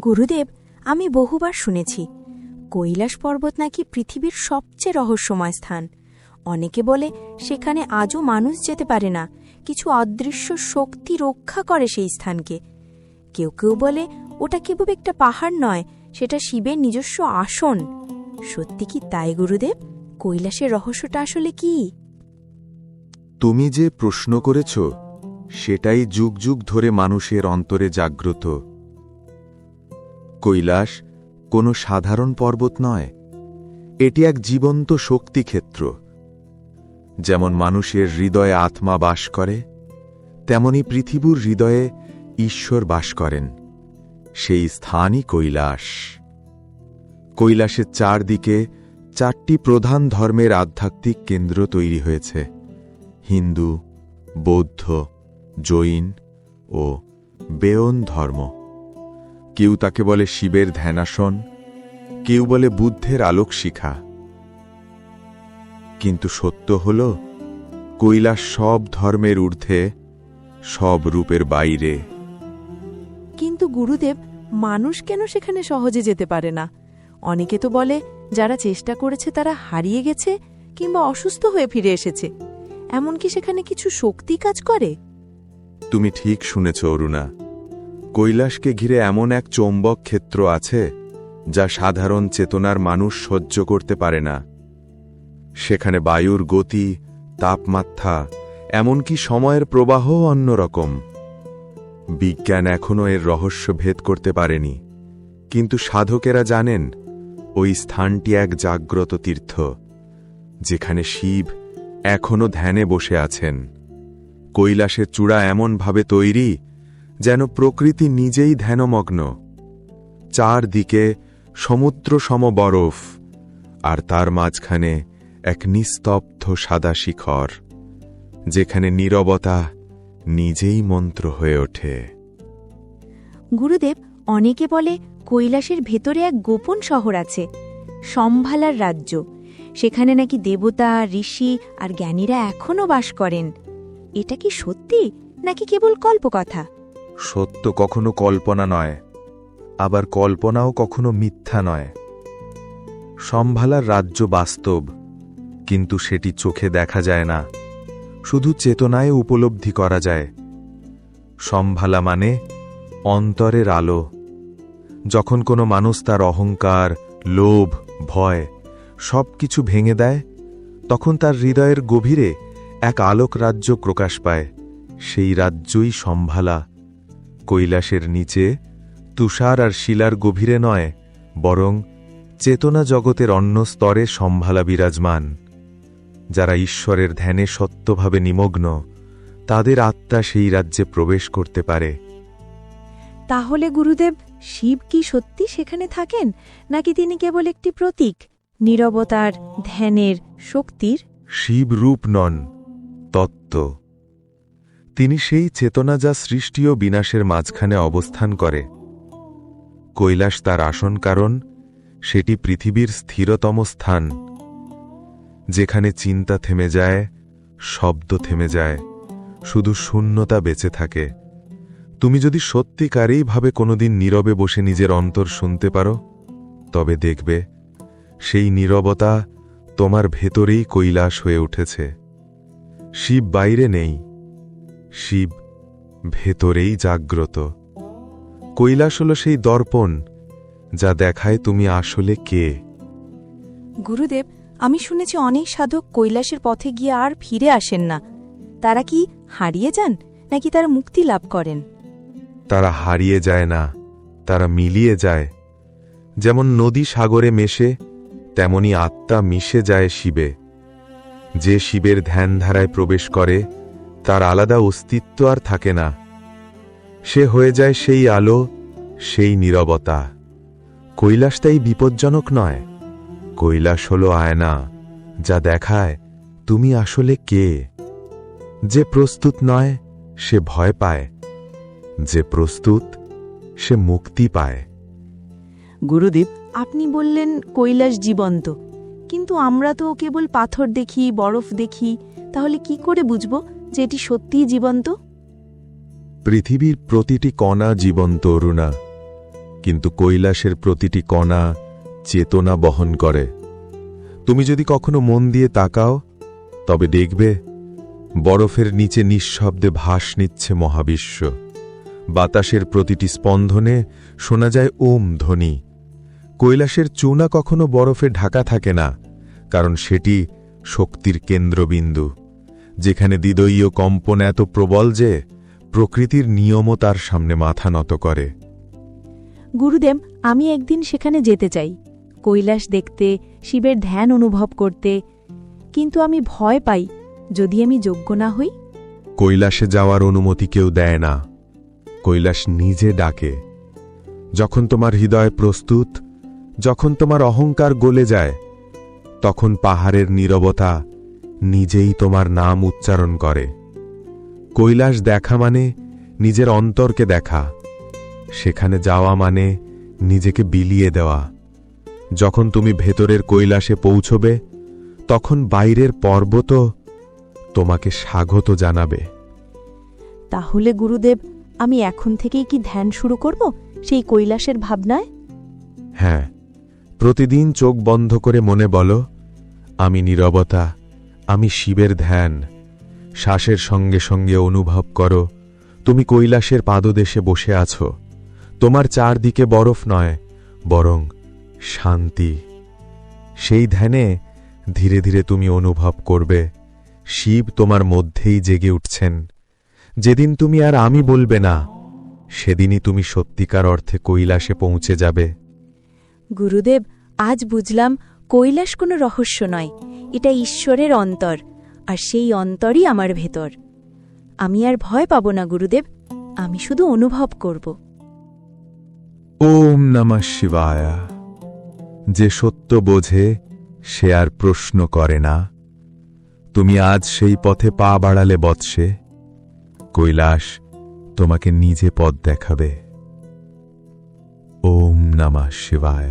গুরুদেব, আমি বহুবার শুনেছি কৈলাস পর্বত নাকি পৃথিবীর সবচেয়ে রহস্যময় স্থান। অনেকে বলে সেখানে আজও মানুষ যেতে পারে না, কিছু অদৃশ্য শক্তি রক্ষা করে সেই স্থানকে। কেউ কেউ বলে ওটা কেবল একটা পাহাড় নয়, সেটা শিবের নিজস্ব আসন। সত্যি কি তাই গুরুদেব? কৈলাসের রহস্যটা আসলে কি? তুমি যে প্রশ্ন করেছ সেটাই যুগ যুগ ধরে মানুষের অন্তরে জাগ্রত। কৈলাস কোনো সাধারণ পর্বত নয়, এটি এক জীবন্ত শক্তিক্ষেত্র। যেমন মানুষের হৃদয়ে আত্মা বাস করে, তেমনি পৃথিবীর হৃদয়ে ঈশ্বর বাস করেন। সেই স্থানই কৈলাস। কৈলাসের চারদিকে 4টি প্রধান ধর্মের আধ্যাত্মিক কেন্দ্র তৈরি হয়েছে: হিন্দু, বৌদ্ধ, জৈন ও বেয়ন ধর্ম। কেউ তাকে বলে শিবের ধ্যানাসন, কেউ বলে বুদ্ধের আলোকশিখা। কিন্তু সত্য হল, কৈলাস সব ধর্মের ঊর্ধ্বে, সব রূপের বাইরে। কিন্তু গুরুদেব, মানুষ কেন সেখানে সহজে যেতে পারে না? অনেকে তো বলে যারা চেষ্টা করেছে তারা হারিয়ে গেছে কিংবা অসুস্থ হয়ে ফিরে এসেছে। এমনকি সেখানে কিছু শক্তি কাজ করে। তুমি ঠিক শুনেছ অরুণা। কৈলাসকে ঘিরে এমন এক চৌম্বক ক্ষেত্র আছে যা সাধারণ চেতনার মানুষ সহ্য করতে পারে না। সেখানে বায়ুর গতি, তাপমাত্রা, এমনকি সময়ের প্রবাহও অন্যরকম। বিজ্ঞান এখনও এর রহস্য ভেদ করতে পারেনি, কিন্তু সাধকেরা জানেন ওই স্থানটি এক জাগ্রত তীর্থ, যেখানে শিব এখনও ধ্যানে বসে আছেন। কৈলাসের চূড়া এমনভাবে তৈরি যেন প্রকৃতি নিজেই ধ্যানমগ্ন। চারদিকে সমুদ্র সম বরফ, আর তার মাঝখানে এক নিস্তব্ধ সাদা শিখর, যেখানে নীরবতা নিজেই মন্ত্র হয়ে ওঠে। গুরুদেব, অনেকে বলে কৈলাসের ভেতরে এক গোপন শহর আছে, সম্ভালার রাজ্য। সেখানে নাকি দেবতা, ঋষি আর জ্ঞানীরা এখনও বাস করেন। এটা কি সত্যি নাকি কেবল কল্পকথা? সত্য কখনো কল্পনা নয়, আবার কল্পনাও কখনো মিথ্যা নয়। সম্ভালার রাজ্য বাস্তব, কিন্তু সেটি চোখে দেখা যায় না, শুধু চেতনায় উপলব্ধি করা যায়। সম্ভালা মানে অন্তরের আলো। যখন কোনো মানুষ তার অহংকার, লোভ, ভয় সবকিছু ভেঙে দেয়, তখন তার হৃদয়ের গভীরে এক আলোক রাজ্য প্রকাশ পায়। সেই রাজ্যই সম্ভালা। কৈলাসের নিচে তুষার আর শিলার গভীরে নয়, বরং চেতনা জগতের অন্য স্তরে সম্ভালা বিরাজমান। যারা ঈশ্বরের ধ্যানে সত্যভাবে নিমগ্ন, তাদের আত্মা সেই রাজ্যে প্রবেশ করতে পারে। তাহলে গুরুদেব, শিব কি সত্যি সেখানে থাকেন, নাকি তিনি কেবল একটি প্রতীক, নীরবতার, ধ্যানের, শক্তির? শিব রূপ নন, তত্ত্ব। তিনি সেই চেতনা যা সৃষ্টি ও বিনাশের মাঝখানে অবস্থান করে। কৈলাস তার আসন, কারণ সেটি পৃথিবীর স্থিরতম স্থান, যেখানে চিন্তা থেমে যায়, শব্দ থেমে যায়, শুধু শূন্যতা বেঁচে থাকে। তুমি যদি সত্যিকারেই ভাবে কোনোদিন নীরবে বসে নিজের অন্তর শুনতে পারো, তবে দেখবে সেই নীরবতা তোমার ভেতরেই কৈলাস হয়ে উঠেছে। শিব বাইরে নেই, শিব ভেতরেই জাগ্রত। কৈলাস হল সেই দর্পণ যা দেখায় তুমি আসলে কে। গুরুদেব, আমি শুনেছি অনেক সাধক কৈলাসের পথে গিয়ে আর ফিরে আসেন না। তারা কি হারিয়ে যান, নাকি তারা মুক্তি লাভ করেন? তারা হারিয়ে যায় না, তারা মিলিয়ে যায়। যেমন নদী সাগরে মেশে, তেমনি আত্মা মিশে যায় শিবে। যে শিবের ধ্যানধারায় প্রবেশ করে, তার আলাদা অস্তিত্ব আর থাকে না। সে হয়ে যায় সেই আলো, সেই নীরবতা। কৈলাস তাই বিপজ্জনক নয়। কৈলাস হল আয়না, যা দেখায় তুমি আসলে কে। যে প্রস্তুত নয়, সে ভয় পায়। যে প্রস্তুত, সে মুক্তি পায়। গুরুদেব, আপনি বললেন কৈলাস জীবন্ত, কিন্তু আমরা তো কেবল পাথর দেখি, বরফ দেখি। তাহলে কি করে বুঝব যে এটি সত্যিই জীবন্ত? পৃথিবীর প্রতিটি কণা জীবন্ত অরুণা। কিন্তু কৈলাসের প্রতিটি কণা চেতনা বহন করে। তুমি যদি কখনো মন দিয়ে তাকাও, তবে দেখবে বরফের নিচে নিঃশব্দে ভাস নিচ্ছে মহাবিশ্ব। বাতাসের প্রতিটি স্পন্দনে শোনা যায় ওম ধ্বনি। কৈলাসের চূনা কখনো বরফে ঢাকা থাকে না, কারণ সেটি শক্তির কেন্দ্রবিন্দু, যেখানে দ্বিদলীয় কম্পন এত প্রবল যে প্রকৃতির নিয়মও তার সামনে মাথা নত করে। গুরুদেব, আমি একদিন সেখানে যেতে চাই, কৈলাস দেখতে, শিবের ধ্যান অনুভব করতে। কিন্তু আমি ভয় পাই, যদি আমি যোগ্য না হই। কৈলাসে যাওয়ার অনুমতি কেউ দেয় না, কৈলাস নিজে ডাকে। যখন তোমার হৃদয় প্রস্তুত, যখন তোমার অহংকার গলে যায়, তখন পাহাড়ের নীরবতা নিজেই তোমার নাম উচ্চারণ করে। কৈলাস দেখা মানে নিজের অন্তরকে দেখা, সেখানে যাওয়া মানে নিজেকে বিলিয়ে দেওয়া। যখন তুমি ভেতরের কৈলাসে পৌঁছবে, তখন বাইরের পর্বতও তোমাকে স্বাগত জানাবে। তাহলে গুরুদেব, আমি এখন থেকেই কি ধ্যান শুরু করব সেই কৈলাসের ভাবনায়? হ্যাঁ, প্রতিদিন চোখ বন্ধ করে মনে বলো, আমি নীরবতা, আমি শিবের ধ্যান। শ্বাসের সঙ্গে সঙ্গে অনুভব করো তুমি কৈলাসের পাদদেশে বসে আছো। তোমার চারদিকে বরফ নয়, বরং শান্তি। সেই ধ্যানে ধীরে ধীরে তুমি অনুভব করবে শিব তোমার মধ্যেই জেগে উঠছেন। যেদিন তুমি আর আমি বলবে না, সেদিনই তুমি সত্যিকার অর্থে কৈলাসে পৌঁছে যাবে। গুরুদেব, আজ বুঝলাম কৈলাস কোনো রহস্য নয়, এটা ঈশ্বরের অন্তর, আর সেই অন্তরই আমার ভেতর। আমি আর ভয় পাব না গুরুদেব, আমি শুধু অনুভব করব। ওম নমঃ শিবায়। যে সত্য বোঝে সে আর প্রশ্ন করে না। তুমি আজ সেই পথে পা বাড়ালে বৎসে, কৈলাস তোমাকে নিজে পথ দেখাবে। ওম নমঃ শিবায়।